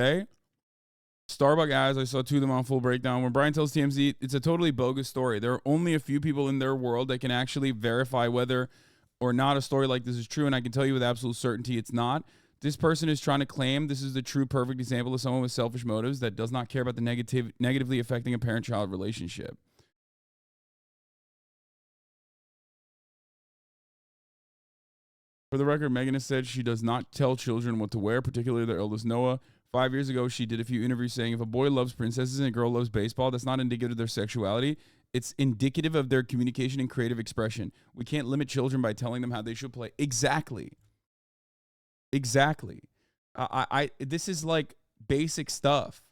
Okay? Starbucks ads, I saw two of them on Full Breakdown. When Brian tells TMZ, it's a totally bogus story. There are only a few people in their world that can actually verify whether or not a story like this is true, and I can tell you with absolute certainty it's not. This person is trying to claim this is the true perfect example of someone with selfish motives that does not care about the negatively affecting a parent-child relationship. For the record, Megan has said she does not tell children what to wear, particularly their eldest Noah. 5 years ago, she did a few interviews saying if a boy loves princesses and a girl loves baseball, that's not indicative of their sexuality. It's indicative of their communication and creative expression. We can't limit children by telling them how they should play. Exactly. Exactly. This is like basic stuff.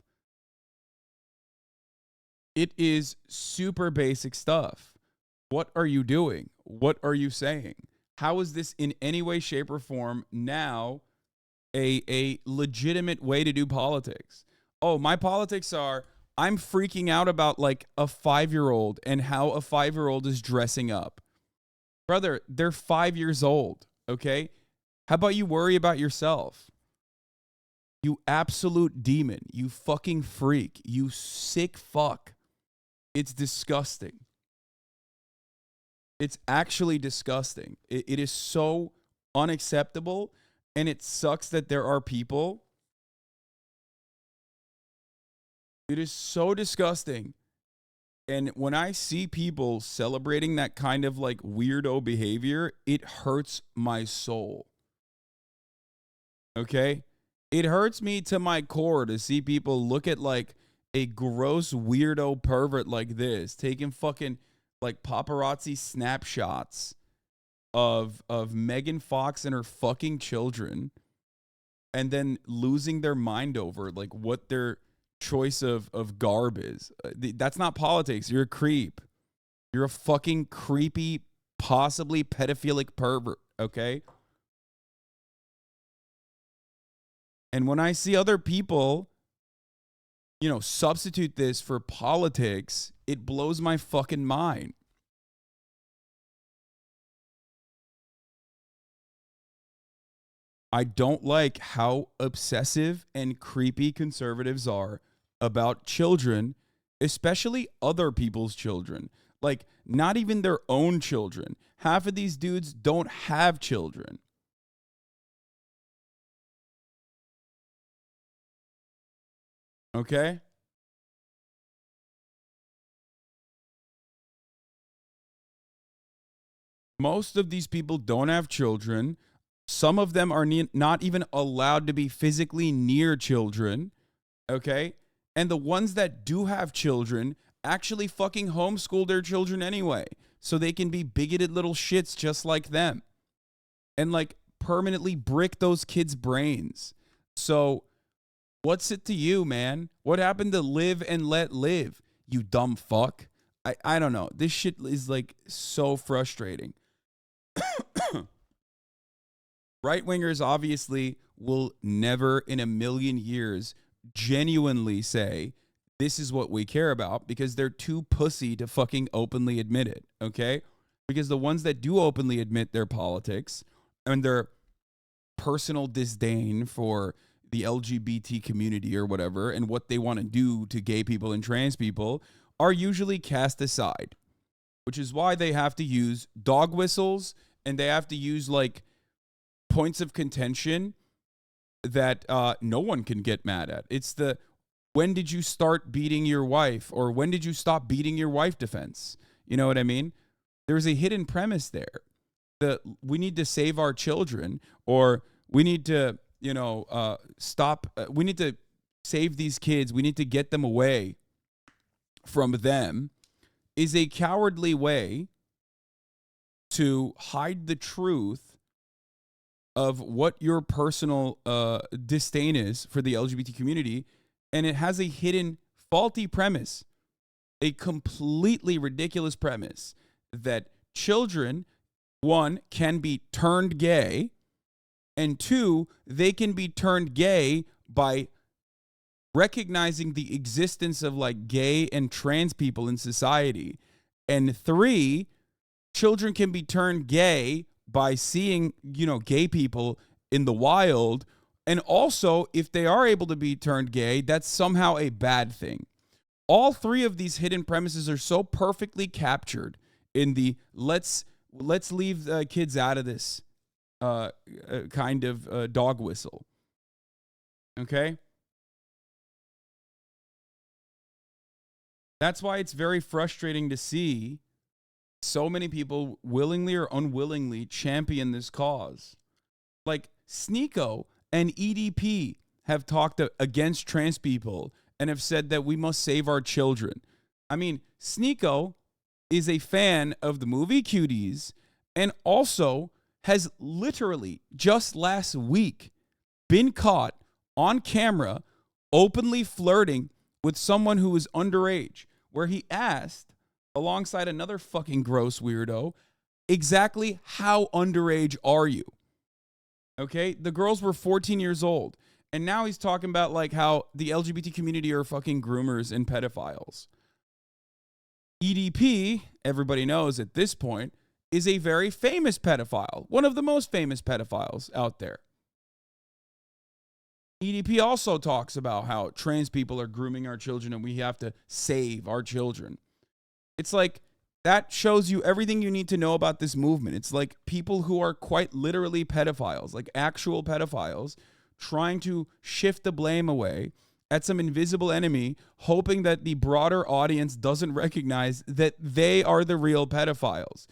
It is super basic stuff. What are you doing? What are you saying? How is this in any way, shape, or form now a legitimate way to do politics? Oh, my politics are I'm freaking out about like a 5-year-old and how a 5-year-old is dressing up. Brother, they're 5 years old, okay? How about you worry about yourself? You absolute demon. You fucking freak. You sick fuck. It's disgusting. It's actually disgusting. It is so unacceptable, and it sucks that there are people. It is so disgusting. And when I see people celebrating that kind of like weirdo behavior, it hurts my soul. Okay? It hurts me to my core to see people look at like a gross weirdo pervert like this, taking fucking like paparazzi snapshots of Megan Fox and her fucking children, and then losing their mind over like what their choice of garb is. That's not politics. You're a creep. You're a fucking creepy, possibly pedophilic pervert, okay? And when I see other people, you know, substitute this for politics, it blows my fucking mind. I don't like how obsessive and creepy conservatives are about children, especially other people's children. Like, not even their own children. Half of these dudes don't have children. Okay? Most of these people don't have children. Some of them are not even allowed to be physically near children. Okay? And the ones that do have children actually fucking homeschool their children anyway, so they can be bigoted little shits just like them and like permanently brick those kids' brains. So what's it to you, man? What happened to live and let live, you dumb fuck? I don't know. This shit is like so frustrating. Right-wingers obviously will never in a million years genuinely say, this is what we care about, because they're too pussy to fucking openly admit it, okay? Because the ones that do openly admit their politics and their personal disdain for the LGBT community or whatever and what they want to do to gay people and trans people are usually cast aside, which is why they have to use dog whistles and they have to use like points of contention that no one can get mad at. It's the when did you start beating your wife or when did you stop beating your wife defense? You know what I mean? There's a hidden premise there. We need to save our children, or we need to, stop. We need to save these kids. We need to get them away from them, is a cowardly way to hide the truth of what your personal disdain is for the LGBT community. And it has a hidden faulty premise, a completely ridiculous premise that children, one, can be turned gay, and two, they can be turned gay by recognizing the existence of like gay and trans people in society. And three, children can be turned gay by seeing, gay people in the wild And also, if they are able to be turned gay, that's somehow a bad thing. All three of these hidden premises are so perfectly captured in the let's leave kids out of this kind of dog whistle. Okay? That's why it's very frustrating to see so many people willingly or unwillingly champion this cause. Like Sneeko and EDP have talked against trans people and have said that we must save our children. I mean, Sneeko is a fan of the movie Cuties and also has literally just last week been caught on camera openly flirting with someone who was underage, where he asked, alongside another fucking gross weirdo, exactly how underage are you? Okay? The girls were 14 years old. And now he's talking about like how the LGBT community are fucking groomers and pedophiles. EDP, everybody knows at this point, is a very famous pedophile. One of the most famous pedophiles out there. EDP also talks about how trans people are grooming our children and we have to save our children. It's like, that shows you everything you need to know about this movement. It's like people who are quite literally pedophiles, like actual pedophiles, trying to shift the blame away at some invisible enemy, hoping that the broader audience doesn't recognize that they are the real pedophiles.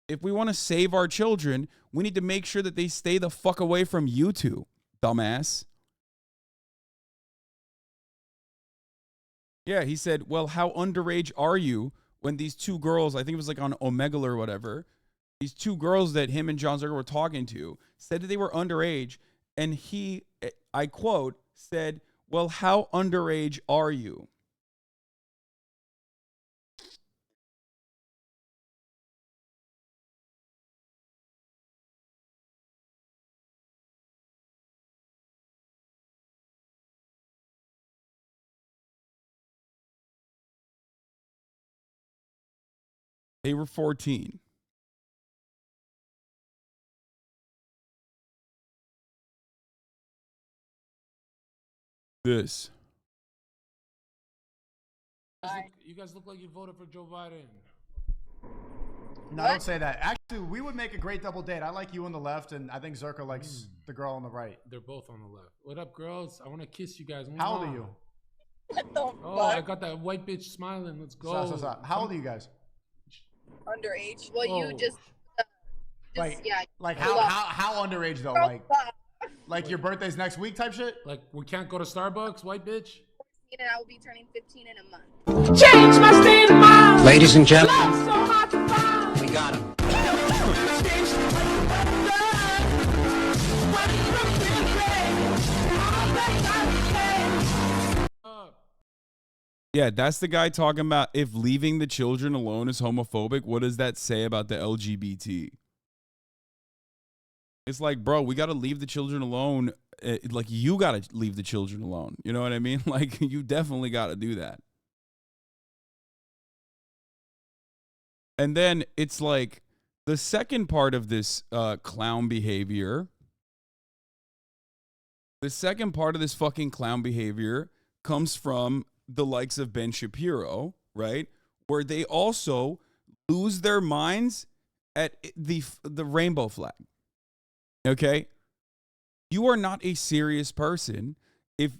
If we want to save our children, we need to make sure that they stay the fuck away from you two, dumbass. Yeah, he said, well, how underage are you when these two girls, I think it was like on Omegle or whatever, these two girls that him and John Zerger were talking to said that they were underage. And he, I quote, said, well, how underage are you? They were 14. This. You guys look like you voted for Joe Biden. No, don't say that. Actually, we would make a great double date. I like you on the left, and I think Zerka likes the girl on the right. They're both on the left. What up, girls? I want to kiss you guys. How old are you? What the Oh, fuck? I got that white bitch smiling. Let's go. Stop. How old are you guys? Underage. Well, Oh. you just Like, yeah. like how underage though? Like your birthday's next week type shit? Like, we can't go to Starbucks, white bitch? And I will be turning 15 in a month. Change my state of mind. Ladies and gentlemen, So hard to find. we got him. Yeah, that's the guy talking about if leaving the children alone is homophobic. What does that say about the LGBT? It's like, bro, we got to leave the children alone. Like, you got to leave the children alone. You know what I mean? Like, you definitely got to do that. And then it's like the second part of this clown behavior. The second part of this fucking clown behavior comes from the likes of Ben Shapiro, right? Where they also lose their minds at the rainbow flag. Okay? You are not a serious person if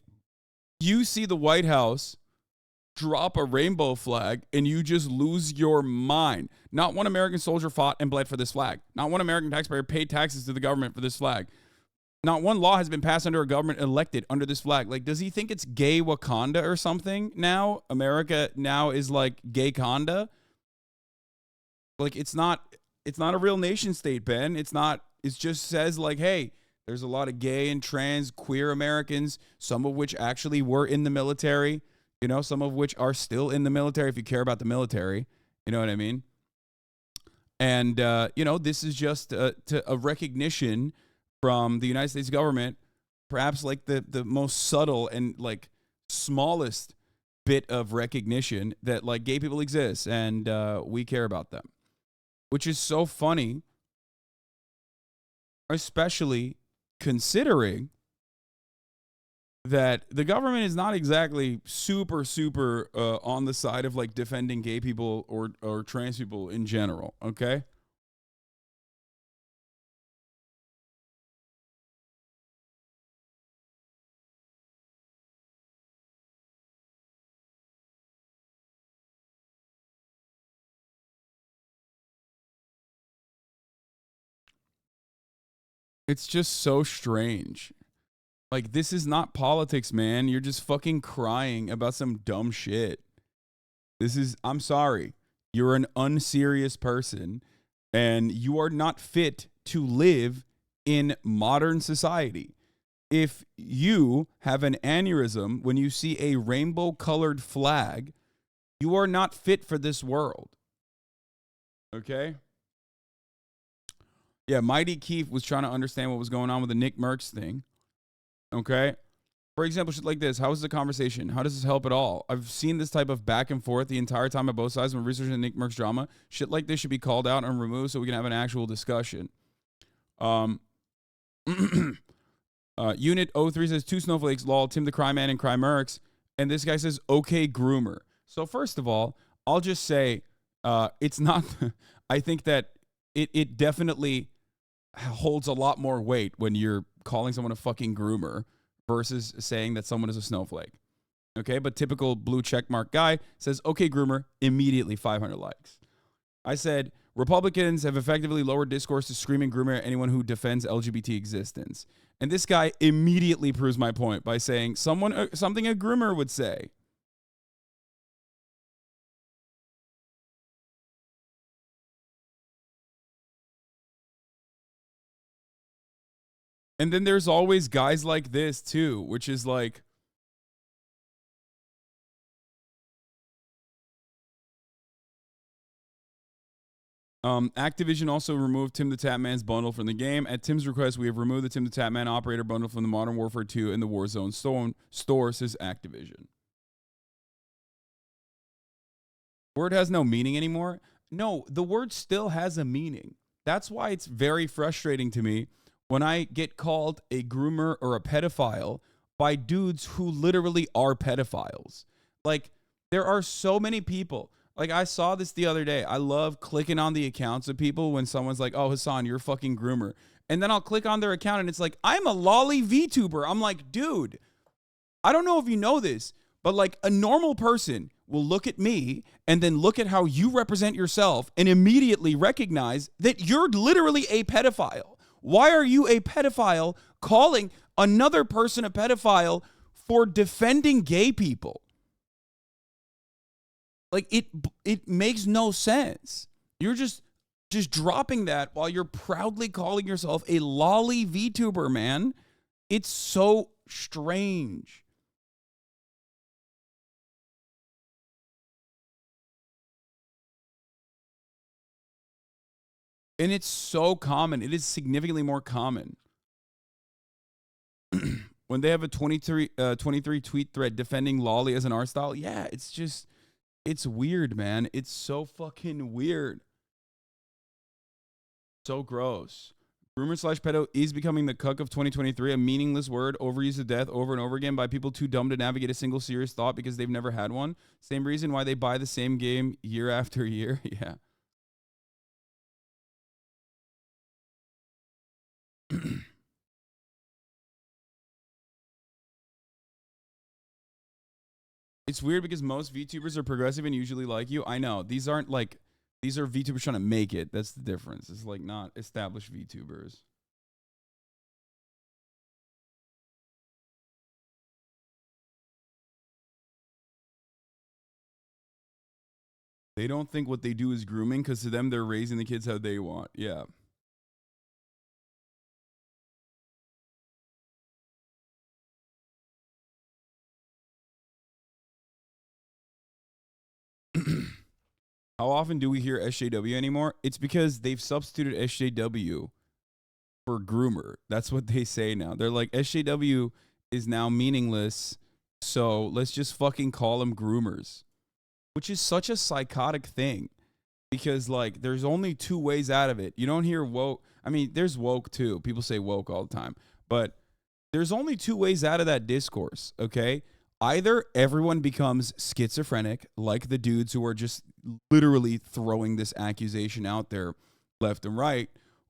you see the White House drop a rainbow flag and you just lose your mind. Not one American soldier fought and bled for this flag. Not one American taxpayer paid taxes to the government for this flag. Not one law has been passed under a government elected under this flag. Like, does he think it's gay Wakanda or something now? America now is like gay Conda? Like, it's not a real nation state, Ben. It's not. It just says like, hey, there's a lot of gay and trans queer Americans, some of which actually were in the military, you know, some of which are still in the military if you care about the military. You know what I mean? And, you know, this is just a recognition from the United States government, perhaps like the most subtle and like smallest bit of recognition that like gay people exist and we care about them, which is so funny, especially considering that the government is not exactly super on the side of like defending gay people or trans people in general, okay? It's just so strange. Like, this is not politics, man. You're just fucking crying about some dumb shit. I'm sorry. You're an unserious person and you are not fit to live in modern society. If you have an aneurysm when you see a rainbow colored flag, you are not fit for this world. Okay? Yeah, Mighty Keith was trying to understand what was going on with the Nick Merckx thing. Okay? For example, shit like this. How is the conversation? How does this help at all? I've seen this type of back and forth the entire time on both sides when researching the Nick Merckx drama. Shit like this should be called out and removed so we can have an actual discussion. Unit 03 says 2 snowflakes, lol, Tim the Cry Man and Cry Merckx. And this guy says, okay, groomer. So first of all, I'll just say it's not, I think that it definitely holds a lot more weight when you're calling someone a fucking groomer versus saying that someone is a snowflake. Okay, but typical blue checkmark guy says, okay, groomer, immediately 500 likes. I said, Republicans have effectively lowered discourse to screaming groomer at anyone who defends LGBT existence. And this guy immediately proves my point by saying something a groomer would say. And then there's always guys like this too, which is like, Activision also removed Tim the Tatman's bundle from the game. At Tim's request, we have removed the Tim the Tatman operator bundle from the Modern Warfare 2 and the Warzone store, says Activision. Word has no meaning anymore? No, the word still has a meaning. That's why it's very frustrating to me when I get called a groomer or a pedophile by dudes who literally are pedophiles. Like, there are so many people. Like, I saw this the other day. I love clicking on the accounts of people when someone's like, oh, Hasan, you're a fucking groomer. And then I'll click on their account and it's like, I'm a lolly VTuber. I'm like, dude, I don't know if you know this, but like a normal person will look at me and then look at how you represent yourself and immediately recognize that you're literally a pedophile. Why are you a pedophile calling another person a pedophile for defending gay people? Like, it makes no sense. You're just dropping that while you're proudly calling yourself a lolly VTuber, man. It's so strange. And it's so common. It is significantly more common. When they have a 23 tweet thread defending lolly as an art style, yeah, it's weird, man. It's so fucking weird. So gross. Groomer / pedo is becoming the cuck of 2023, a meaningless word overused to death over and over again by people too dumb to navigate a single serious thought because they've never had one. Same reason why they buy the same game year after year. Yeah. It's weird because most VTubers are progressive and usually like you. I know. These are VTubers trying to make it. That's the difference. It's like not established VTubers. They don't think what they do is grooming because to them they're raising the kids how they want. Yeah. How often do we hear SJW anymore? It's because they've substituted SJW for groomer. That's what they say now. They're like, SJW is now meaningless, so let's just fucking call them groomers. Which is such a psychotic thing. Because, like, there's only two ways out of it. You don't hear woke. I mean, there's woke, too. People say woke all the time. But there's only two ways out of that discourse, okay? Either everyone becomes schizophrenic, like the dudes who are just literally throwing this accusation out there left and right,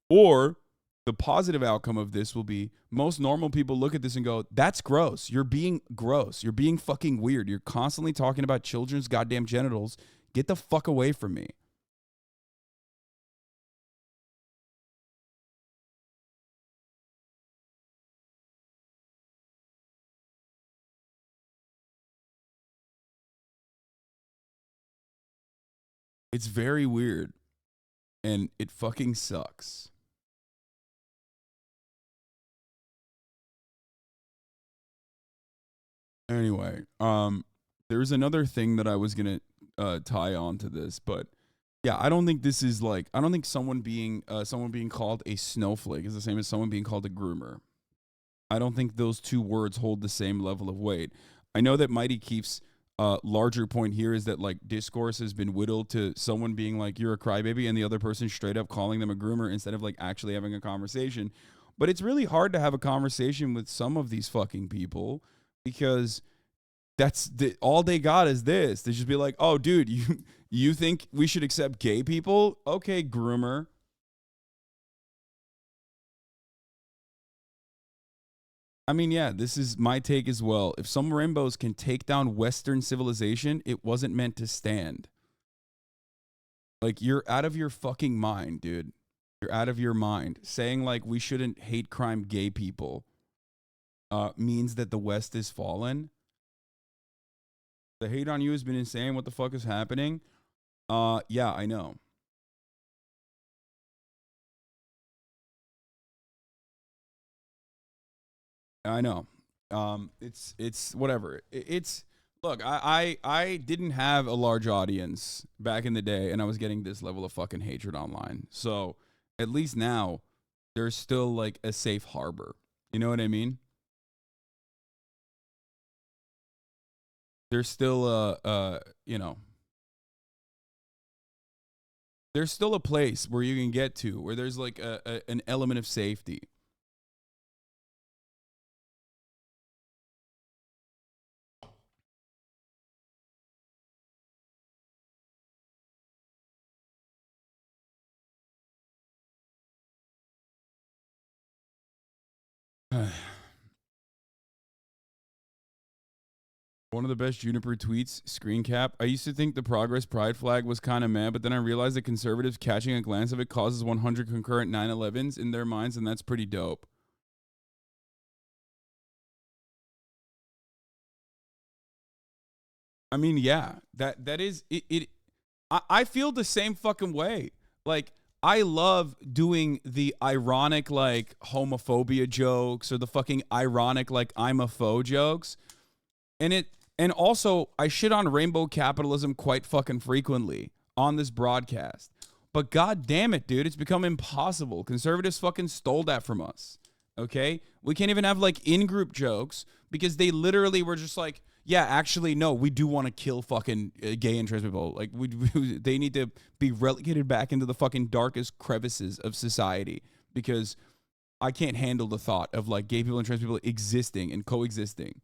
or the positive outcome of this will be most normal people look at this and go, that's gross. You're being gross. You're being fucking weird. You're constantly talking about children's goddamn genitals. Get the fuck away from me. It's very weird, and it fucking sucks. Anyway, there's another thing that I was gonna tie on to this, but yeah, I don't think this is like, I don't think someone being called a snowflake is the same as someone being called a groomer. I don't think those two words hold the same level of weight. I know that Mighty Keef's larger point here is that like discourse has been whittled to someone being like, you're a crybaby, and the other person straight up calling them a groomer instead of like actually having a conversation. But it's really hard to have a conversation with some of these fucking people because all they got is this. They just be like, oh, dude, you think we should accept gay people? Okay, groomer. I mean, yeah, this is my take as well. If some rainbows can take down Western civilization, it wasn't meant to stand. Like, you're out of your fucking mind, dude. You're out of your mind. Saying, like, we shouldn't hate crime gay people means that the West is fallen. The hate on you has been insane. What the fuck is happening? Yeah, I know. I know. It's whatever. It's look. I didn't have a large audience back in the day, and I was getting this level of fucking hatred online. So at least now, there's still like a safe harbor. You know what I mean? There's still you know, there's still a place where you can get to where there's like an element of safety. One of the best Juniper tweets, screen cap. I used to think the Progress Pride flag was kind of mad, but then I realized that conservatives catching a glance of it causes 100 concurrent 9/11s in their minds, and that's pretty dope. I mean, yeah, that is it. I feel the same fucking way. Like, I love doing the ironic like homophobia jokes or the fucking ironic like I'm a foe jokes. And also I shit on rainbow capitalism quite fucking frequently on this broadcast. But god damn it, dude, it's become impossible. Conservatives fucking stole that from us. Okay? We can't even have like in-group jokes because they literally were just like, yeah, actually, no, we do want to kill fucking gay and trans people. Like, they need to be relegated back into the fucking darkest crevices of society because I can't handle the thought of like gay people and trans people existing and coexisting.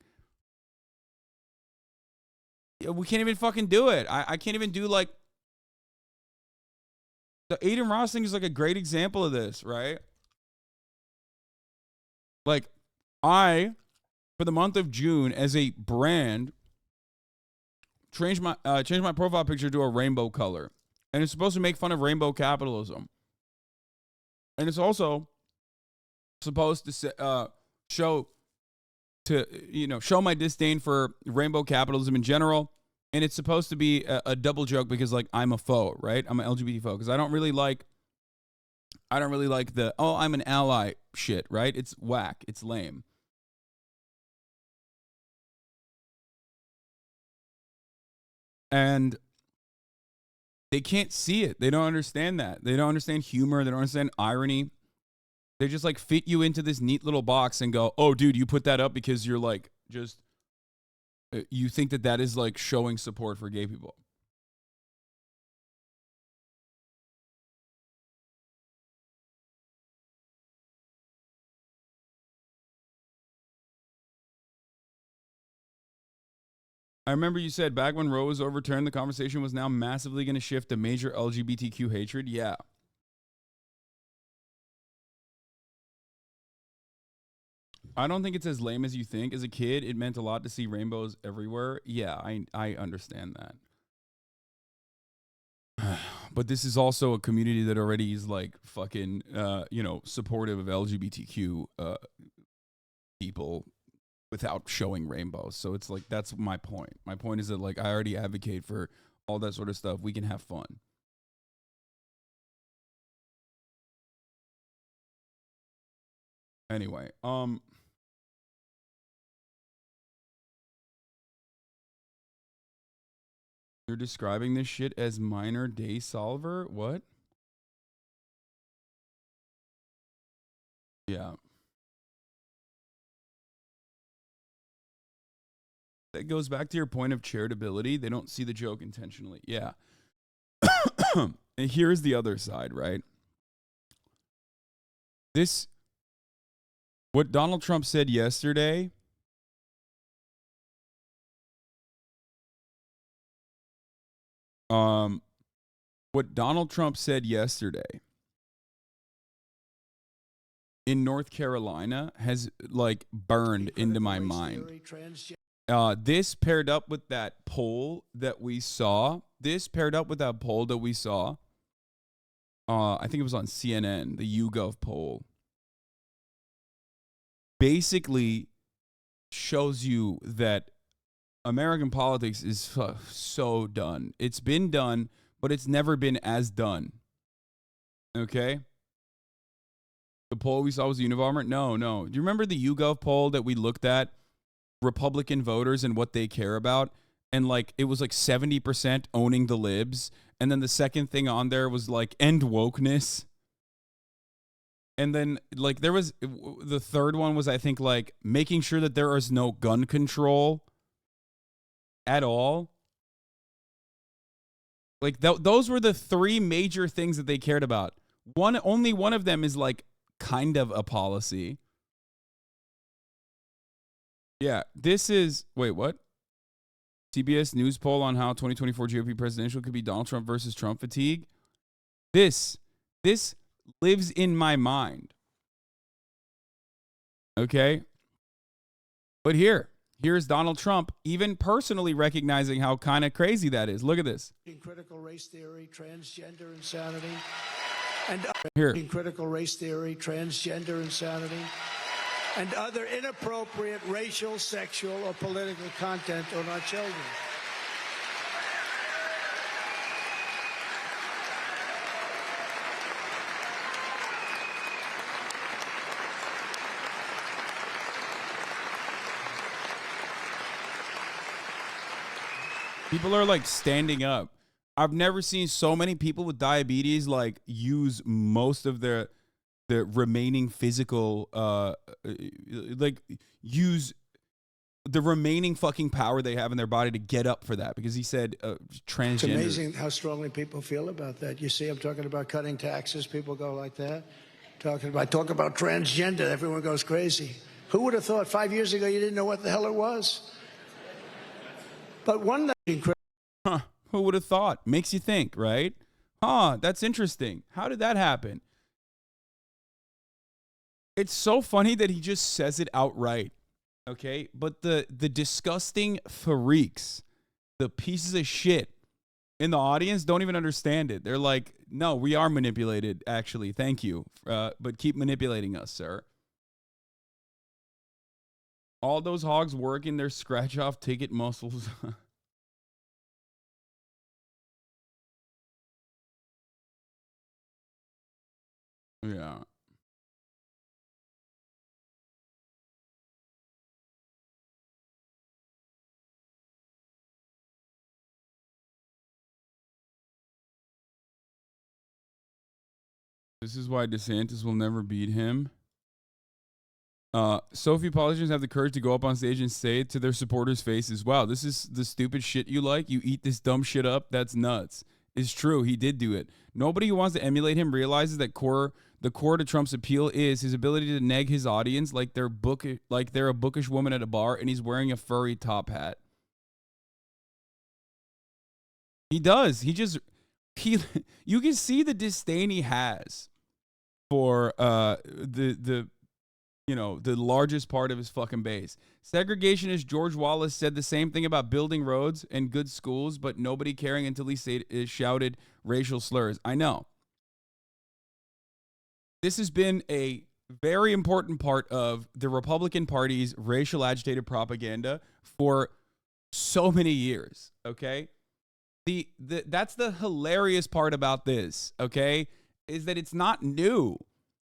Yeah, we can't even fucking do it. I can't even do like the Aiden Ross thing is like a great example of this, right? Like, for the month of June, as a brand, changed my profile picture to a rainbow color, and it's supposed to make fun of rainbow capitalism, and it's also supposed to show my disdain for rainbow capitalism in general, and it's supposed to be a double joke because like I'm a foe, right? I'm an LGBT foe because I don't really like the I'm an ally shit, right? It's whack, it's lame. And they can't see it. They don't understand that. They don't understand humor. They don't understand irony. They just like fit you into this neat little box and go, oh, dude, you put that up because you're like, just, you think that is like showing support for gay people. I remember you said back when Roe was overturned, the conversation was now massively going to shift to major LGBTQ hatred. Yeah. I don't think it's as lame as you think. As a kid, it meant a lot to see rainbows everywhere. Yeah, I understand that. But this is also a community that already is like fucking, supportive of LGBTQ people without showing rainbows. So it's like, that's my point. My point is that like, I already advocate for all that sort of stuff. We can have fun. Anyway, you're describing this shit as minor day solver? What? Yeah. That goes back to your point of charitability. They don't see the joke intentionally. Yeah. And here's the other side, right? What Donald Trump said yesterday, what Donald Trump said yesterday in North Carolina has like burned into my mind. This paired up with that poll that we saw. I think it was on CNN, the YouGov poll. Basically shows you that American politics is so done. It's been done, but it's never been as done. Okay? The poll we saw was the Unabomber? No. Do you remember the YouGov poll that we looked at? Republican voters and what they care about? And like, it was like 70% owning the libs. And then the second thing on there was like, end wokeness. And then like, there was, the third one was, I think, like making sure that there is no gun control at all. Like those were the three major things that they cared about. Only one of them is like kind of a policy. Yeah, this is, wait, what? CBS News poll on how 2024 GOP presidential could be Donald Trump versus Trump fatigue. This lives in my mind. Okay? But here's Donald Trump even personally recognizing how kind of crazy that is. Look at this. Critical race theory, transgender insanity, and here. Critical race theory, transgender insanity, and other inappropriate racial, sexual, or political content on our children. People are like standing up. I've never seen so many people with diabetes like use most of their remaining physical like use the remaining fucking power they have in their body to get up for that, because he said transgender. It's amazing how strongly people feel about that. You see, I'm talking about cutting taxes. People go like that. Talk about transgender. Everyone goes crazy. Who would have thought 5 years ago you didn't know what the hell it was? But one huh, who would have thought? Makes you think, right? Huh, that's interesting. How did that happen? It's so funny that he just says it outright. Okay? But the disgusting freaks, the pieces of shit in the audience don't even understand it. They're like, no, we are manipulated, actually. Thank you. But keep manipulating us, sir. All those hogs working their scratch-off ticket muscles. Yeah. This is why DeSantis will never beat him. So few politicians have the courage to go up on stage and say it to their supporters' faces. Wow, this is the stupid shit you like? You eat this dumb shit up? That's nuts. It's true. He did do it. Nobody who wants to emulate him realizes that the core to Trump's appeal is his ability to neg his audience like they're a bookish woman at a bar and he's wearing a furry top hat. He does. He you can see the disdain he has for the largest part of his fucking base. Segregationist George Wallace said the same thing about building roads and good schools, but nobody caring until he shouted racial slurs. I know. This has been a very important part of the Republican Party's racial agitated propaganda for so many years, okay? That's the hilarious part about this, okay, is that it's not new.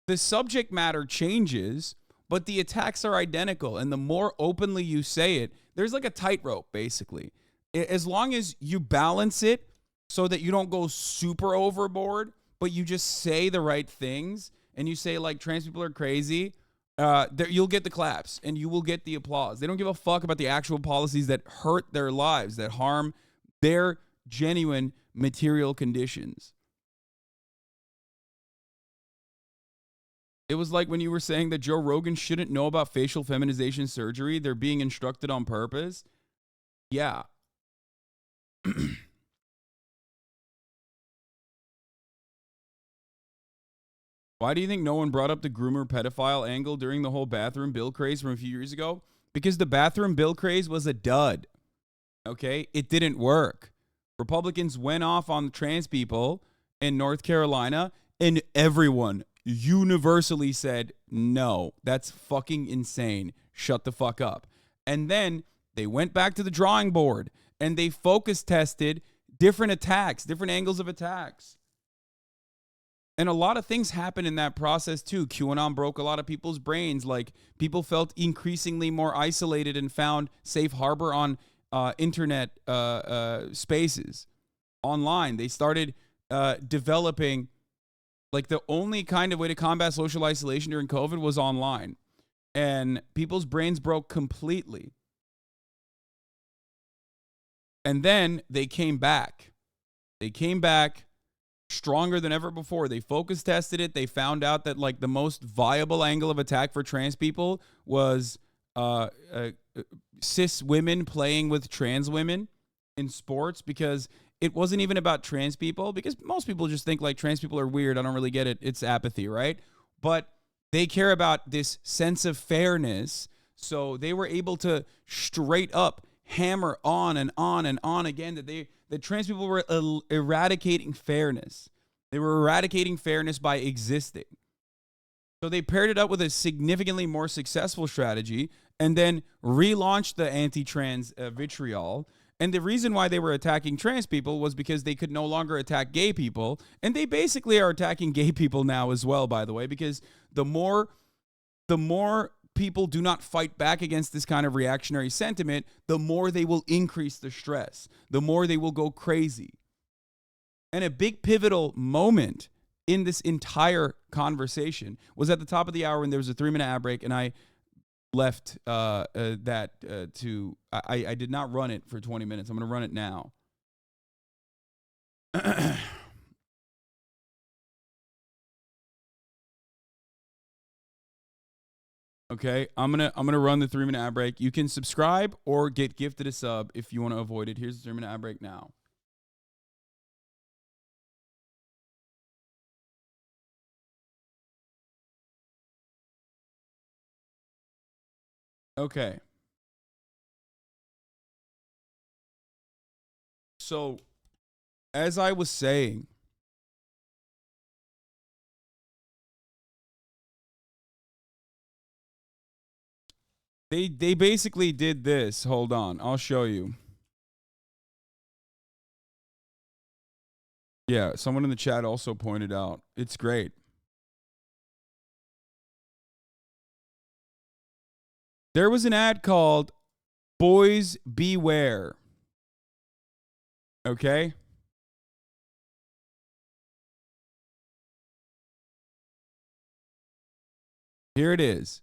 The subject matter changes, but the attacks are identical. And the more openly you say it, there's like a tightrope, basically. As long as you balance it so that you don't go super overboard, but you just say the right things, and you say, like, trans people are crazy, you'll get the claps and you will get the applause. They don't give a fuck about the actual policies that hurt their lives, that harm their genuine material conditions. It was like when you were saying that Joe Rogan shouldn't know about facial feminization surgery. They're being instructed on purpose. Yeah. Why do you think no one brought up the groomer pedophile angle during the whole bathroom bill craze from a few years ago? Because the bathroom bill craze was a dud. Okay? It didn't work. Republicans went off on trans people in North Carolina, and everyone universally said, no, that's fucking insane. Shut the fuck up. And then they went back to the drawing board and they focus tested different attacks, different angles of attacks. And a lot of things happened in that process too. QAnon broke a lot of people's brains. Like, people felt increasingly more isolated and found safe harbor on internet spaces online. They started developing, like, the only kind of way to combat social isolation during COVID was online. And people's brains broke completely. And then they came back. They came back stronger than ever before. They focus tested it. They found out that, like, the most viable angle of attack for trans people was cis women playing with trans women in sports, because it wasn't even about trans people, because most people just think, like, trans people are weird. I don't really get it. It's apathy, right? But they care about this sense of fairness. So they were able to straight up hammer on and on and on again that trans people were eradicating fairness. They were eradicating fairness by existing. So they paired it up with a significantly more successful strategy and then relaunched the anti-trans vitriol. And the reason why they were attacking trans people was because they could no longer attack gay people. And they basically are attacking gay people now as well, by the way, because the more people do not fight back against this kind of reactionary sentiment, the more they will increase the stress, the more they will go crazy. And a big pivotal moment in this entire conversation was at the top of the hour when there was a 3-minute ad break, and I left I did not run it for 20 minutes. I'm going to run it now. Okay, I'm gonna run the 3-minute ad break. You can subscribe or get gifted a sub if you want to avoid it. Here's the 3-minute ad break now. Okay. So, as I was saying, they basically did this. Hold on, I'll show you. Yeah, someone in the chat also pointed out. It's great. There was an ad called Boys Beware. Okay? Here it is.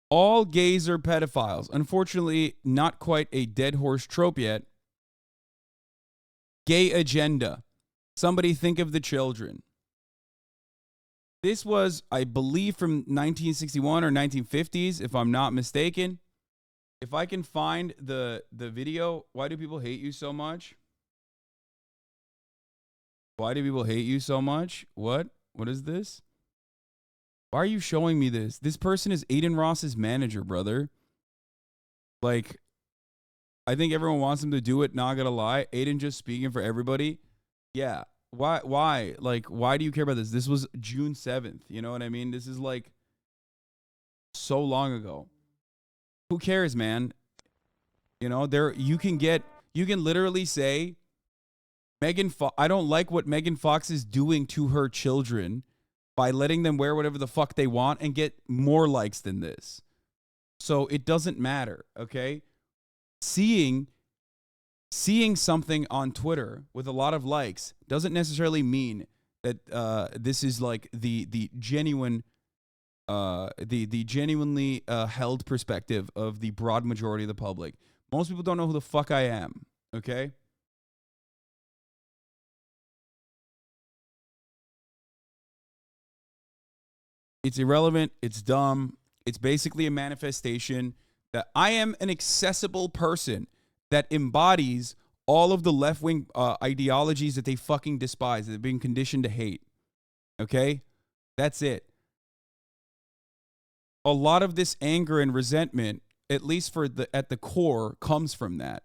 All gays are pedophiles. Unfortunately, not quite a dead horse trope yet. Gay agenda. Somebody think of the children. This was, I believe, from 1961 or 1950s, if I'm not mistaken. If I can find the video, why do people hate you so much? Why do people hate you so much? What? What is this? Why are you showing me this? This person is Aiden Ross's manager, brother. Like, I think everyone wants him to do it, not gonna lie. Aiden just speaking for everybody. Yeah. Why? Like, why do you care about this? This was June 7th. You know what I mean? This is like so long ago. Who cares, man? You know, you can literally say I don't like what Megan Fox is doing to her children by letting them wear whatever the fuck they want and get more likes than this. So it doesn't matter, okay? Seeing something on Twitter with a lot of likes doesn't necessarily mean that this is like the genuine the genuinely held perspective of the broad majority of the public. Most people don't know who the fuck I am, okay? It's irrelevant. It's dumb. It's basically a manifestation that I am an accessible person that embodies all of the left-wing ideologies that they fucking despise, that they've been conditioned to hate. Okay? That's it. A lot of this anger and resentment, at least at the core, comes from that.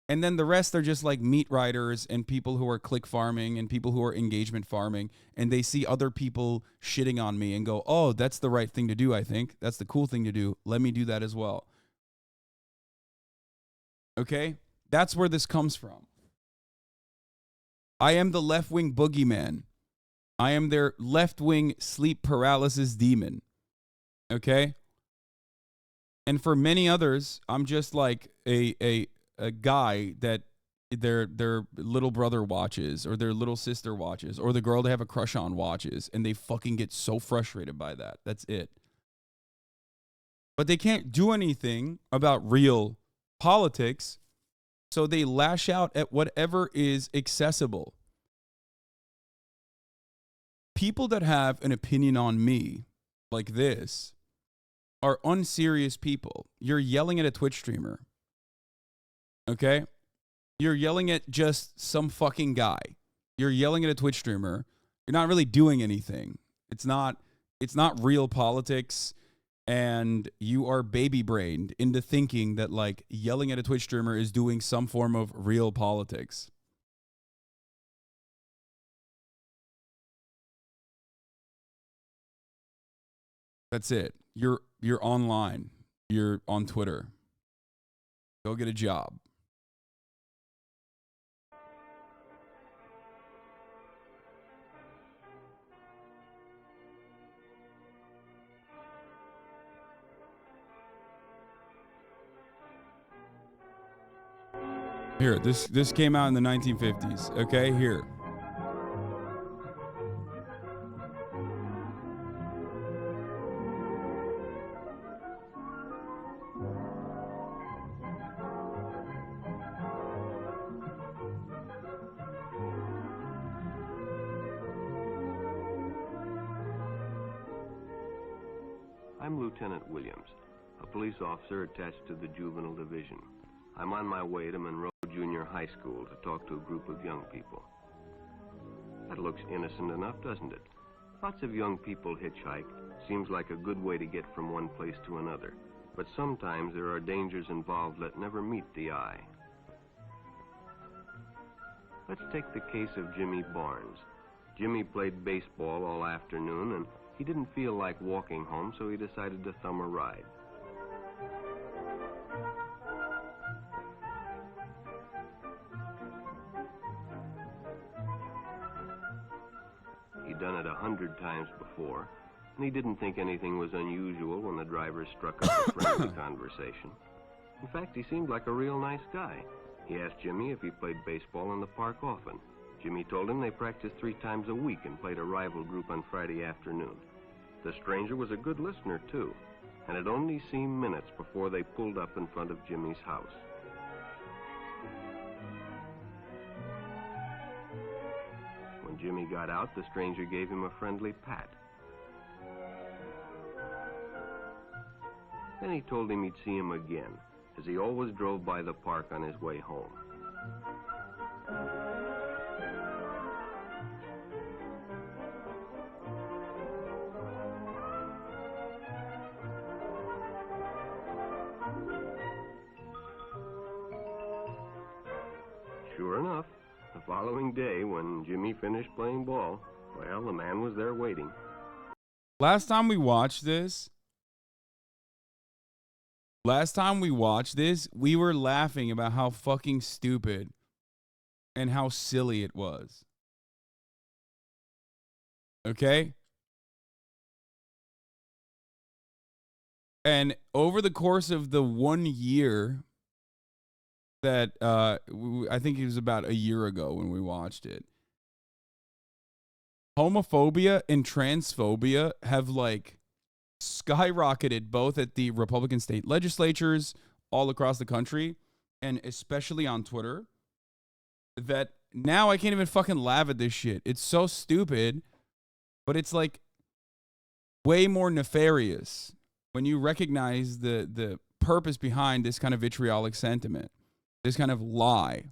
And then the rest are just like meat riders and people who are click farming and people who are engagement farming. And they see other people shitting on me and go, oh, that's the right thing to do, I think. That's the cool thing to do. Let me do that as well. Okay? That's where this comes from. I am the left-wing boogeyman. I am their left-wing sleep paralysis demon. Okay? And for many others, I'm just like a guy that their little brother watches or their little sister watches or the girl they have a crush on watches, and they fucking get so frustrated by that. That's it. But they can't do anything about real politics, so they lash out at whatever is accessible. People that have an opinion on me like this are unserious people. You're yelling at a Twitch streamer. Okay? You're yelling at just some fucking guy. You're yelling at a Twitch streamer. You're not really doing anything. It's not real politics, and you are baby-brained into thinking that like yelling at a Twitch streamer is doing some form of real politics. That's it. You're online. You're on Twitter. Go get a job. Here, this came out in the 1950s. Okay, here. I'm Lieutenant Williams, a police officer attached to the Juvenile Division. I'm on my way to Monroe Junior High School to talk to a group of young people. That looks innocent enough, doesn't it? Lots of young people hitchhike. Seems like a good way to get from one place to another. But sometimes there are dangers involved that never meet the eye. Let's take the case of Jimmy Barnes. Jimmy played baseball all afternoon, and he didn't feel like walking home, so he decided to thumb a ride. He'd done it 100 times before, and he didn't think anything was unusual when the driver struck up a friendly conversation. In fact, he seemed like a real nice guy. He asked Jimmy if he played baseball in the park often. Jimmy told him they practiced 3 times a week and played a rival group on Friday afternoon. The stranger was a good listener, too, and it only seemed minutes before they pulled up in front of Jimmy's house. When Jimmy got out, the stranger gave him a friendly pat. Then he told him he'd see him again, as he always drove by the park on his way home. Sure enough, the following day when Jimmy finished playing ball, well, the man was there waiting. Last time we watched this, we were laughing about how fucking stupid and how silly it was. Okay? And over the course of the 1 year that I think it was about a year ago when we watched it, homophobia and transphobia have like skyrocketed both at the Republican state legislatures all across the country and especially on Twitter, that now I can't even fucking laugh at this shit. It's so stupid, but it's like way more nefarious when you recognize the purpose behind this kind of vitriolic sentiment, this kind of lie.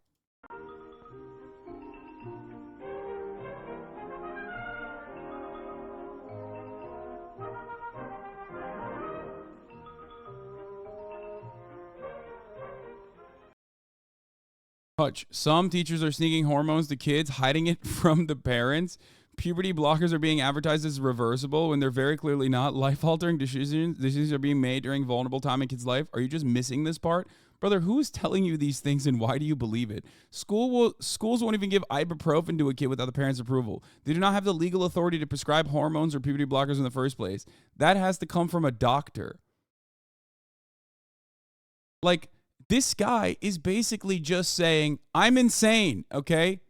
Hutch, some teachers are sneaking hormones to kids, hiding it from the parents. Puberty blockers are being advertised as reversible when they're very clearly not. Life-altering decisions are being made during vulnerable time in kids' life. Are you just missing this part? Brother, who's telling you these things and why do you believe it? Schools won't even give ibuprofen to a kid without the parents' approval. They do not have the legal authority to prescribe hormones or puberty blockers in the first place. That has to come from a doctor. Like, this guy is basically just saying, I'm insane, okay?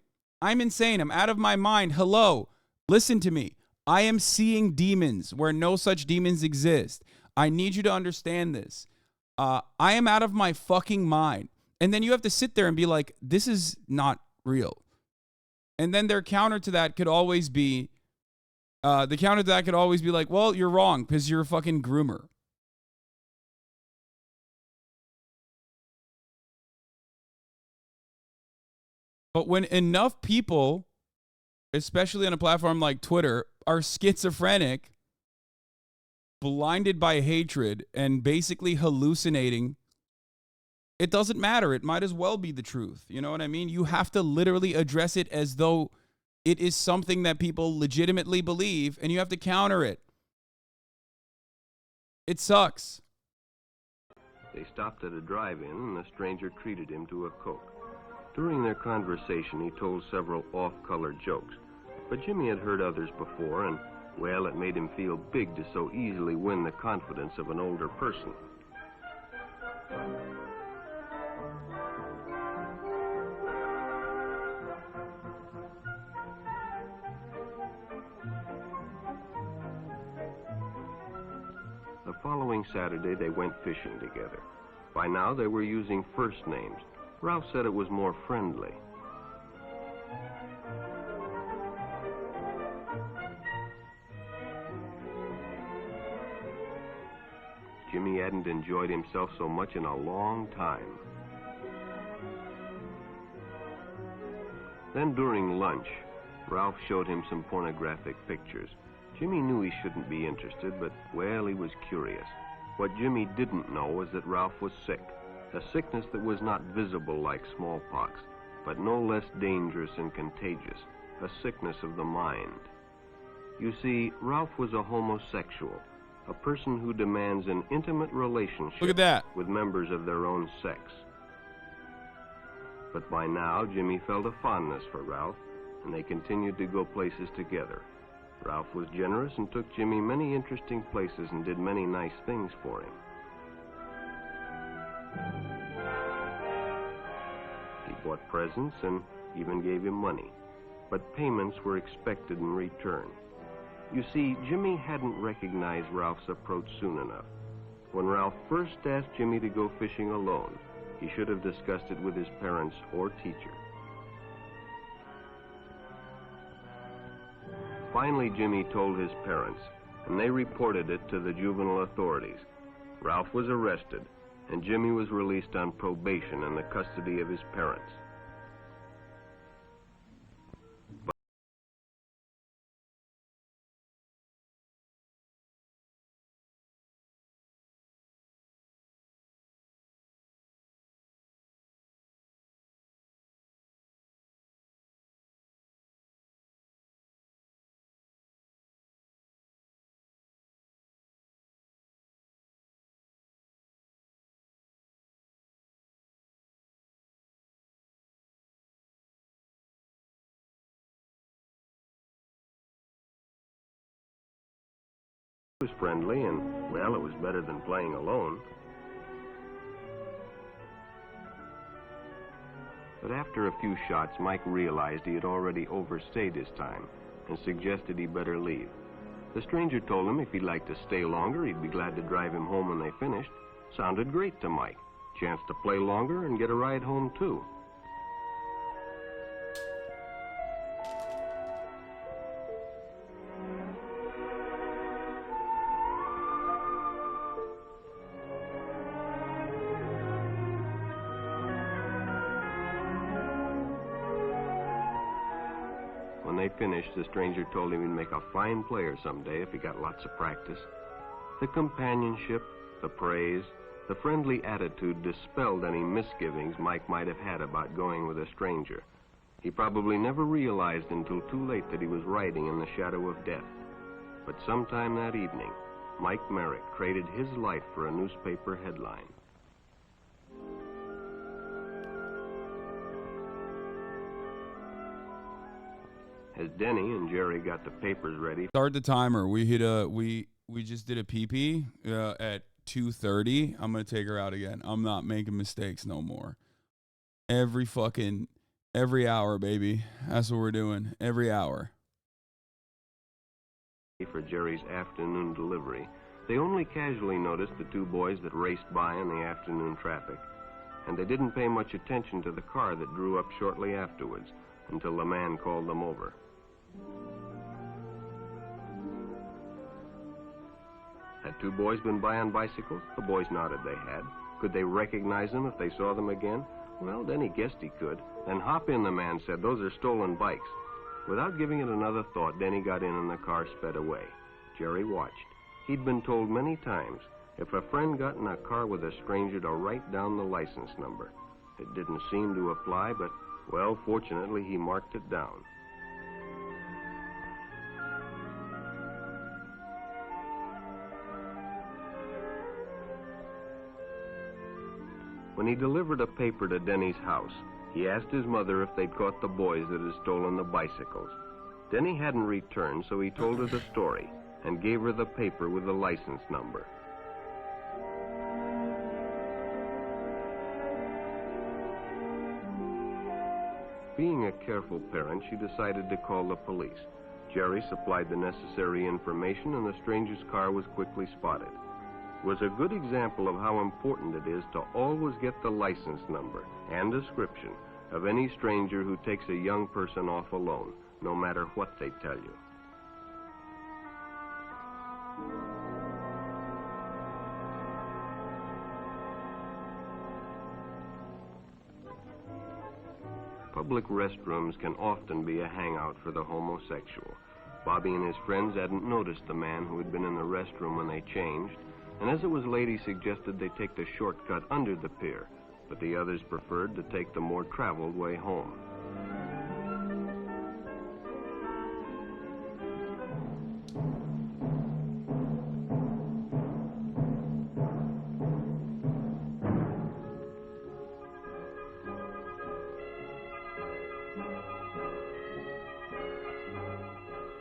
I'm insane. I'm out of my mind. Hello. Listen to me. I am seeing demons where no such demons exist. I need you to understand this. I am out of my fucking mind. And then you have to sit there and be like, this is not real. And then their counter to that could always be, like, well, you're wrong because you're a fucking groomer. But when enough people, especially on a platform like Twitter, are schizophrenic, blinded by hatred, and basically hallucinating, it doesn't matter. It might as well be the truth. You know what I mean? You have to literally address it as though it is something that people legitimately believe, and you have to counter it. It sucks. They stopped at a drive-in, and the stranger treated him to a Coke. During their conversation, he told several off-color jokes, but Jimmy had heard others before, and, well, it made him feel big to so easily win the confidence of an older person. The following Saturday, they went fishing together. By now, they were using first names. Ralph said it was more friendly. Jimmy hadn't enjoyed himself so much in a long time. Then during lunch, Ralph showed him some pornographic pictures. Jimmy knew he shouldn't be interested, but, well, he was curious. What Jimmy didn't know was that Ralph was sick. A sickness that was not visible like smallpox, but no less dangerous and contagious, a sickness of the mind. You see, Ralph was a homosexual, a person who demands an intimate relationship Look at that. with members of their own sex. But by now, Jimmy felt a fondness for Ralph, and they continued to go places together. Ralph was generous and took Jimmy many interesting places and did many nice things for him. He bought presents and even gave him money, but payments were expected in return. You see, Jimmy hadn't recognized Ralph's approach soon enough. When Ralph first asked Jimmy to go fishing alone, he should have discussed it with his parents or teacher. Finally, Jimmy told his parents, and they reported it to the juvenile authorities. Ralph was arrested, and Jimmy was released on probation in the custody of his parents. He was friendly, and, well, it was better than playing alone. But after a few shots, Mike realized he had already overstayed his time and suggested he better leave. The stranger told him if he'd like to stay longer, he'd be glad to drive him home when they finished. Sounded great to Mike. Chance to play longer and get a ride home, too. When they finished, the stranger told him he'd make a fine player someday if he got lots of practice. The companionship, the praise, the friendly attitude dispelled any misgivings Mike might have had about going with a stranger. He probably never realized until too late that he was riding in the shadow of death. But sometime that evening, Mike Merrick traded his life for a newspaper headline. As Denny and Jerry got the papers ready. Start the timer. We hit a we just did a PP at 2:30. I'm gonna take her out again. I'm not making mistakes no more. Every hour, baby. That's what we're doing. Every hour. For Jerry's afternoon delivery, they only casually noticed the two boys that raced by in the afternoon traffic, and they didn't pay much attention to the car that drew up shortly afterwards until the man called them over. Had two boys been by on bicycles? The boys nodded they had. Could they recognize them if they saw them again? Well, then he guessed he could. Then hop in, the man said. Those are stolen bikes. Without giving it another thought, Denny got in and the car sped away. Jerry watched. He'd been told many times, if a friend got in a car with a stranger, to write down the license number. It didn't seem to apply, but, well, fortunately, he marked it down. When he delivered a paper to Denny's house, he asked his mother if they'd caught the boys that had stolen the bicycles. Denny hadn't returned, so he told her the story and gave her the paper with the license number. Being a careful parent, she decided to call the police. Jerry supplied the necessary information, and the stranger's car was quickly spotted. It was a good example of how important it is to always get the license number and description of any stranger who takes a young person off alone, no matter what they tell you. Public restrooms can often be a hangout for the homosexual. Bobby and his friends hadn't noticed the man who had been in the restroom when they changed, and as it was late, he suggested they take the shortcut under the pier, but the others preferred to take the more traveled way home.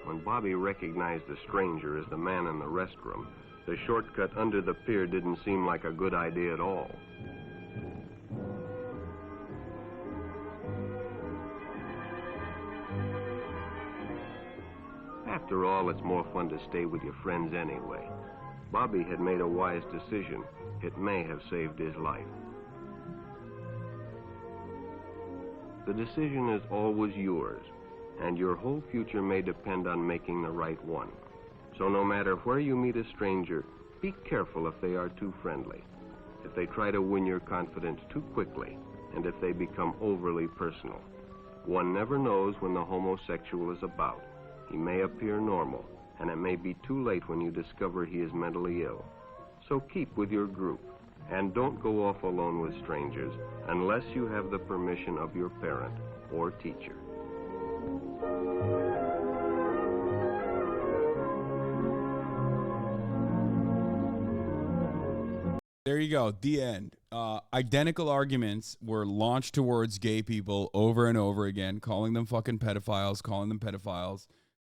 When Bobby recognized the stranger as the man in the restroom, the shortcut under the pier didn't seem like a good idea at all. After all, it's more fun to stay with your friends anyway. Bobby had made a wise decision. It may have saved his life. The decision is always yours, and your whole future may depend on making the right one. So no matter where you meet a stranger, be careful if they are too friendly. if they try to win your confidence too quickly, and if they become overly personal. One never knows when the homosexual is about. He may appear normal, and it may be too late when you discover he is mentally ill. So keep with your group, and don't go off alone with strangers unless you have the permission of your parent or teacher. There you go. The end. Identical arguments were launched towards gay people over and over again, calling them fucking pedophiles, calling them pedophiles.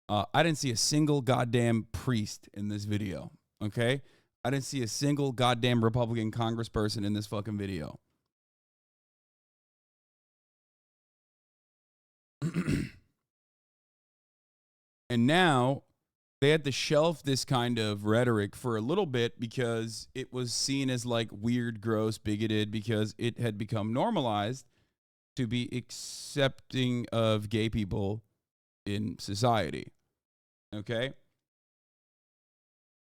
I didn't see a single goddamn priest in this video. Okay? I didn't see a single goddamn Republican congressperson in this fucking video. And now they had to shelf this kind of rhetoric for a little bit because it was seen as like weird, gross, bigoted, because it had become normalized to be accepting of gay people in society. Okay?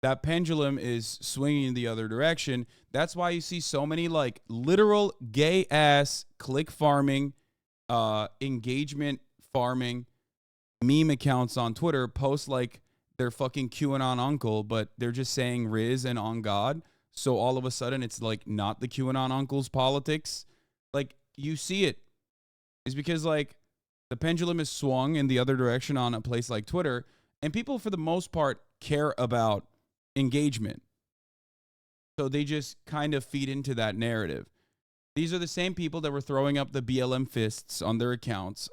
That pendulum is swinging in the other direction. That's why you see so many like literal gay ass click farming, engagement farming meme accounts on Twitter post like their fucking QAnon uncle, but they're just saying Riz and on God. So all of a sudden it's like not the QAnon uncle's politics. Like you see it is because like the pendulum is swung in the other direction on a place like Twitter, and people for the most part care about engagement. So they just kind of feed into that narrative. These are the same people that were throwing up the BLM fists on their accounts,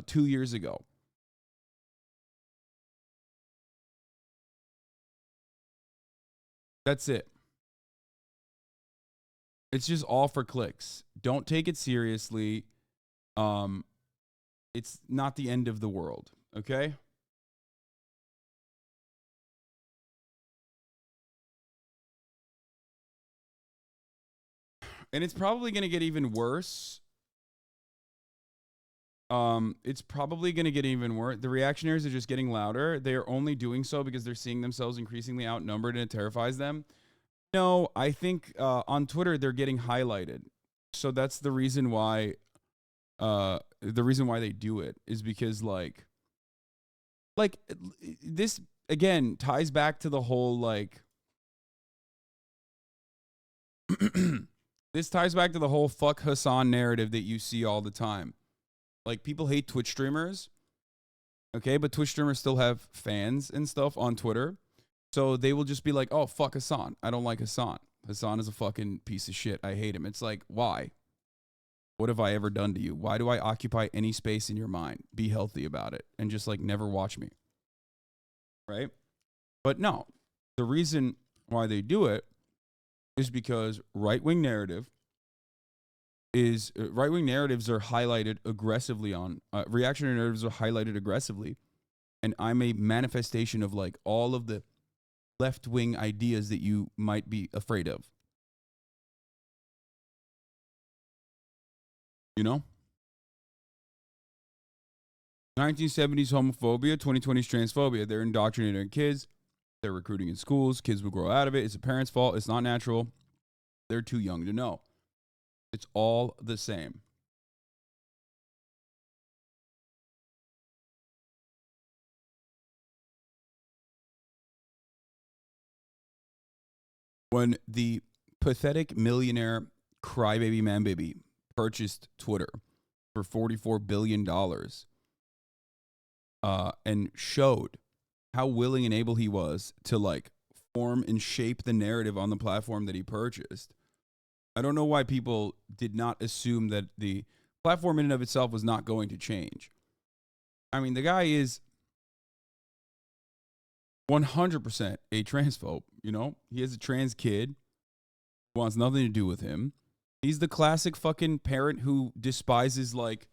2 years ago. That's it. It's just all for clicks. Don't take it seriously. It's not the end of the world, okay? And it's probably going to get even worse. It's probably going to get even worse. The reactionaries are just getting louder. They are only doing so because they're seeing themselves increasingly outnumbered and it terrifies them. No, I think on Twitter they're getting highlighted. So that's the reason why they do it is because like this again ties back to the whole like this ties back to the whole fuck Hasan narrative that you see all the time. Like, people hate Twitch streamers, okay? But Twitch streamers still have fans and stuff on Twitter. So they will just be like, oh, fuck Hasan. I don't like Hasan. Hasan is a fucking piece of shit. I hate him. It's like, why? What have I ever done to you? Why do I occupy any space in your mind? Be healthy about it. And just, like, never watch me. Right? But no. The reason why they do it is because right-wing narratives are highlighted aggressively on reactionary narratives are highlighted aggressively, and I'm a manifestation of like all of the left-wing ideas that you might be afraid of. 1970s homophobia, 2020s transphobia. They're indoctrinating kids. They're recruiting in schools. Kids will grow out of it. It's the parents' fault. It's not natural. They're too young to know. It's all the same. When the pathetic millionaire crybaby manbaby purchased Twitter for $44 billion and showed how willing and able he was to like form and shape the narrative on the platform that he purchased, I don't know why people did not assume that the platform in and of itself was not going to change. I mean, the guy is 100% a transphobe, He has a trans kid who wants nothing to do with him. He's the classic fucking parent who despises like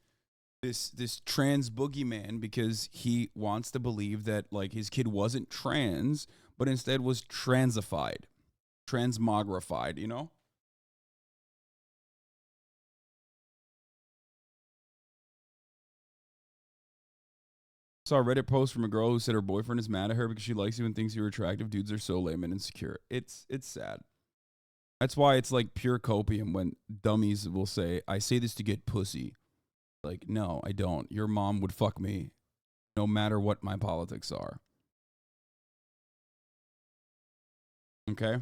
this trans boogeyman because he wants to believe that like his kid wasn't trans, but instead was transified, transmogrified, Saw a Reddit post from a girl who said her boyfriend is mad at her because she likes you and thinks you're attractive. Dudes are so lame and insecure. It's sad. That's why it's like pure copium when dummies will say, I say this to get pussy. Like, no, I don't. Your mom would fuck me no matter what my politics are. Okay?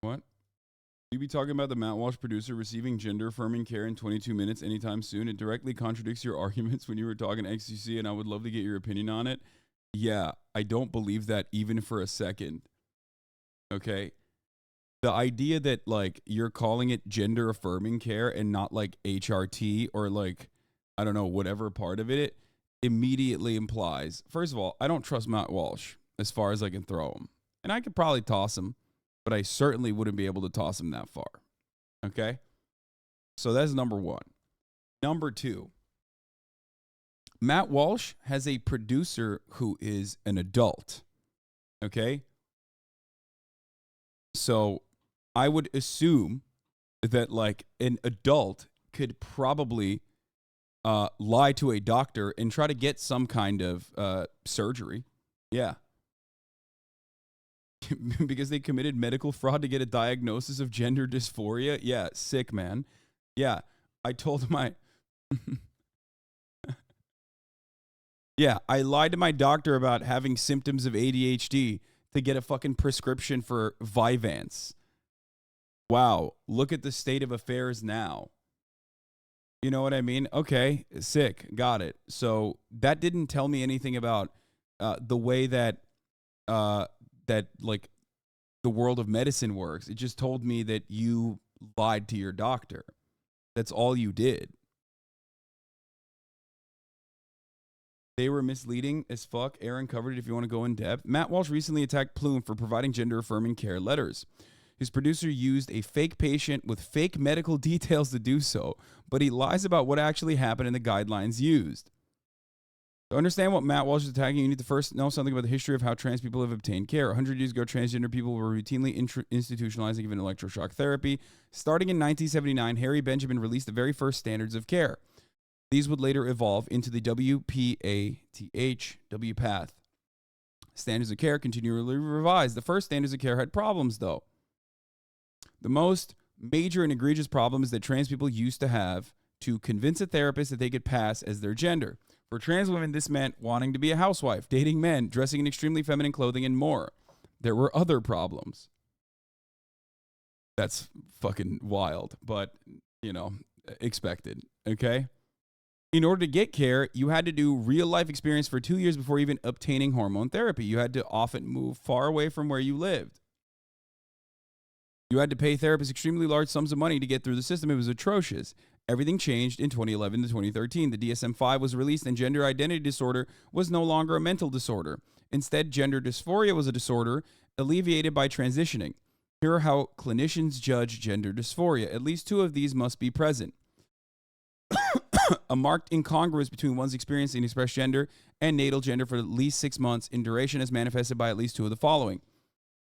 What? You be talking about the Matt Walsh producer receiving gender affirming care in 22 minutes anytime soon. It directly contradicts your arguments when you were talking XQC, and I would love to get your opinion on it. Yeah, I don't believe that even for a second. Okay? The idea that, like, you're calling it gender affirming care and not like HRT or like, I don't know, whatever part of it immediately implies, first of all, I don't trust Matt Walsh as far as I can throw him. And I could probably toss him, but I certainly wouldn't be able to toss him that far. Okay? So that's number one. Number two, Matt Walsh has a producer who is an adult. Okay? So I would assume that, like, an adult could probably lie to a doctor and try to get some kind of surgery. Yeah. Because they committed medical fraud to get a diagnosis of gender dysphoria. Yeah, sick, man. Yeah, I told my... Yeah, I lied to my doctor about having symptoms of ADHD to get a fucking prescription for Vyvanse. Wow, look at the state of affairs now. You know what I mean? Okay, sick, got it. So that didn't tell me anything about the way that like the world of medicine works. It just told me that you lied to your doctor. That's all you did. They were misleading as fuck. Aaron covered it if you want to go in depth. Matt Walsh recently attacked Plume for providing gender-affirming care letters. His producer used a fake patient with fake medical details to do so, but he lies about what actually happened in the guidelines used. To understand what Matt Walsh is attacking, you need to first know something about the history of how trans people have obtained care. 100 years ago, transgender people were routinely institutionalized and given electroshock therapy. Starting in 1979, Harry Benjamin released the very first standards of care. These would later evolve into the WPATH standards of care, continually revised. The first standards of care had problems, though. The most major and egregious problem is that trans people used to have to convince a therapist that they could pass as their gender. For trans women, this meant wanting to be a housewife, dating men, dressing in extremely feminine clothing, and more. There were other problems. That's fucking wild, but, you know, expected, okay? In order to get care, you had to do real-life experience for 2 years before even obtaining hormone therapy. You had to often move far away from where you lived. You had to pay therapists extremely large sums of money to get through the system. It was atrocious. Everything changed in 2011 to 2013. The DSM-5 was released, and gender identity disorder was no longer a mental disorder. Instead, gender dysphoria was a disorder alleviated by transitioning. Here are how clinicians judge gender dysphoria. At least two of these must be present. A marked incongruence between one's experiencing expressed gender and natal gender for at least 6 months in duration as manifested by at least two of the following.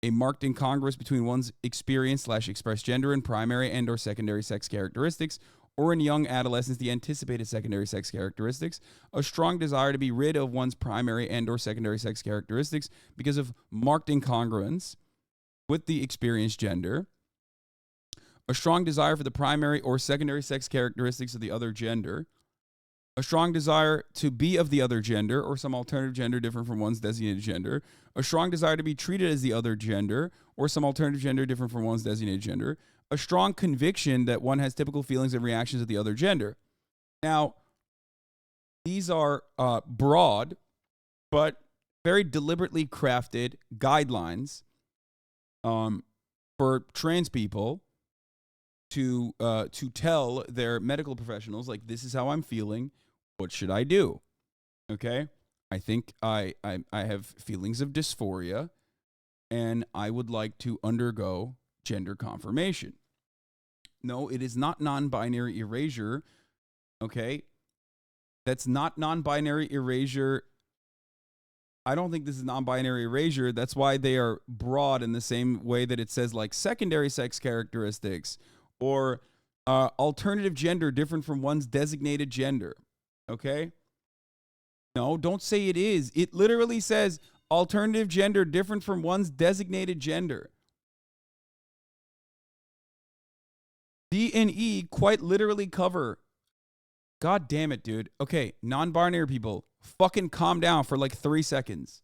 A marked incongruence between one's experience/expressed gender and primary and or secondary sex characteristics, or in young adolescents, the anticipated secondary sex characteristics. A strong desire to be rid of one's primary and or secondary sex characteristics because of marked incongruence with the experienced gender. A strong desire for the primary or secondary sex characteristics of the other gender. A strong desire to be of the other gender or some alternative gender different from one's designated gender. A strong desire to be treated as the other gender or some alternative gender different from one's designated gender. A strong conviction that one has typical feelings and reactions of the other gender. Now, these are broad, but very deliberately crafted guidelines for trans people to tell their medical professionals, like, this is how I'm feeling. What should I do? Okay, I think I have feelings of dysphoria, and I would like to undergo gender confirmation. No, it is not non-binary erasure. Okay, that's not non-binary erasure. I don't think this is non-binary erasure. That's why they are broad in the same way that it says like secondary sex characteristics or alternative gender different from one's designated gender. Okay? No, don't say it is. It literally says alternative gender different from one's designated gender. D and E quite literally cover. God damn it, dude. Okay, non-binary people, fucking calm down for like 3 seconds.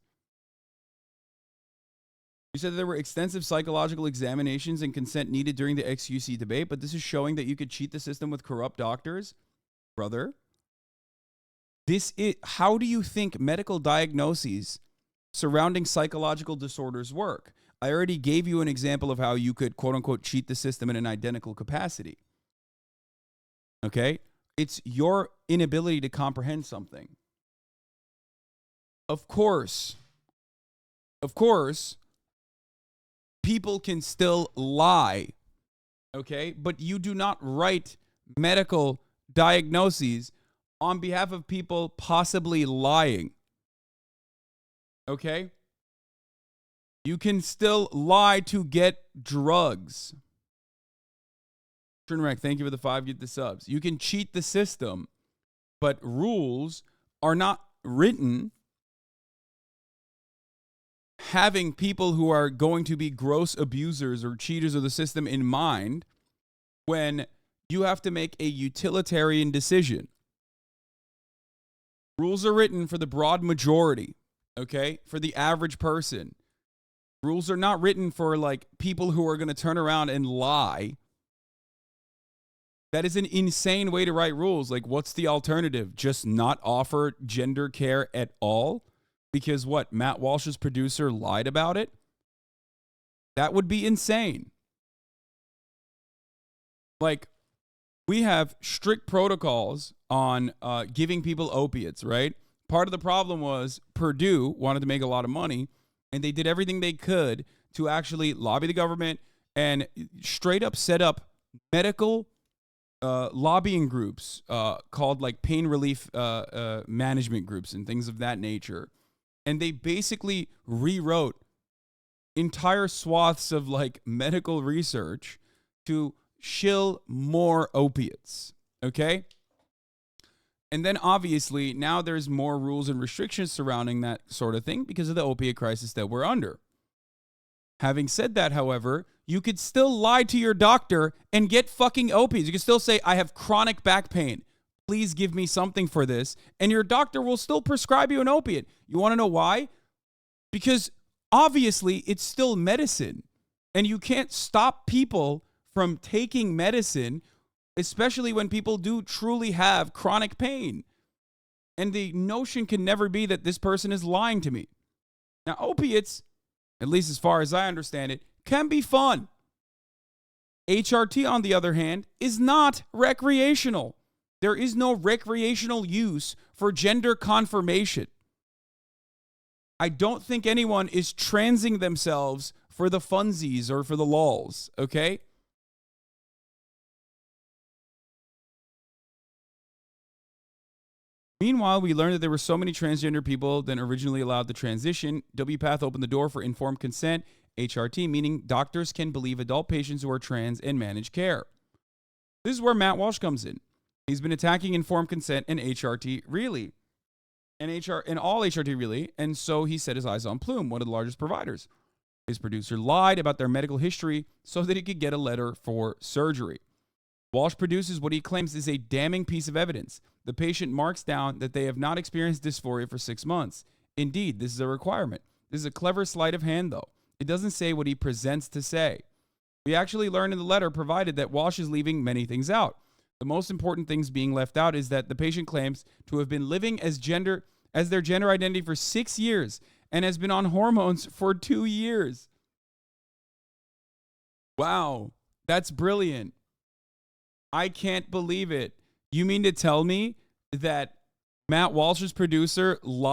You said there were extensive psychological examinations and consent needed during the XUC debate, but this is showing that you could cheat the system with corrupt doctors? Brother, how do you think medical diagnoses surrounding psychological disorders work? I already gave you an example of how you could, quote unquote, cheat the system in an identical capacity. Okay? It's your inability to comprehend something. Of course, people can still lie, okay? But you do not write medical diagnoses on behalf of people possibly lying, okay? You can still lie to get drugs. Trinrec, thank you for the 5, get the subs. You can cheat the system, but rules are not written having people who are going to be gross abusers or cheaters of the system in mind when you have to make a utilitarian decision. Rules are written for the broad majority, okay? For the average person. Rules are not written for like people who are going to turn around and lie. That is an insane way to write rules. Like, what's the alternative? Just not offer gender care at all? Because what, Matt Walsh's producer lied about it? That would be insane. Like, we have strict protocols on giving people opiates, right? Part of the problem was Purdue wanted to make a lot of money, and they did everything they could to actually lobby the government and straight up set up medical lobbying groups called like pain relief management groups and things of that nature. And they basically rewrote entire swaths of like medical research to shill more opiates, okay? And then obviously now there's more rules and restrictions surrounding that sort of thing because of the opiate crisis that we're under. Having said that, however, you could still lie to your doctor and get fucking opiates. You can still say, I have chronic back pain. Please give me something for this. And your doctor will still prescribe you an opiate. You want to know why? Because obviously it's still medicine. And you can't stop people from taking medicine, especially when people do truly have chronic pain. And the notion can never be that this person is lying to me. Now, opiates, at least as far as I understand it, can be fun. HRT, on the other hand, is not recreational. There is no recreational use for gender confirmation. I don't think anyone is transing themselves for the funsies or for the lulz, okay? Meanwhile, we learned that there were so many transgender people than originally allowed to transition. WPATH opened the door for informed consent, HRT, meaning doctors can believe adult patients who are trans and manage care. This is where Matt Walsh comes in. He's been attacking informed consent and HRT really. And all HRT really. And so he set his eyes on Plume, one of the largest providers. His producer lied about their medical history so that he could get a letter for surgery. Walsh produces what he claims is a damning piece of evidence. The patient marks down that they have not experienced dysphoria for 6 months. Indeed, this is a requirement. This is a clever sleight of hand, though. It doesn't say what he presents to say. We actually learned in the letter provided that Walsh is leaving many things out. The most important things being left out is that the patient claims to have been living as their gender identity for 6 years and has been on hormones for 2 years. Wow, that's brilliant. I can't believe it. You mean to tell me that Matt Walsh's producer lied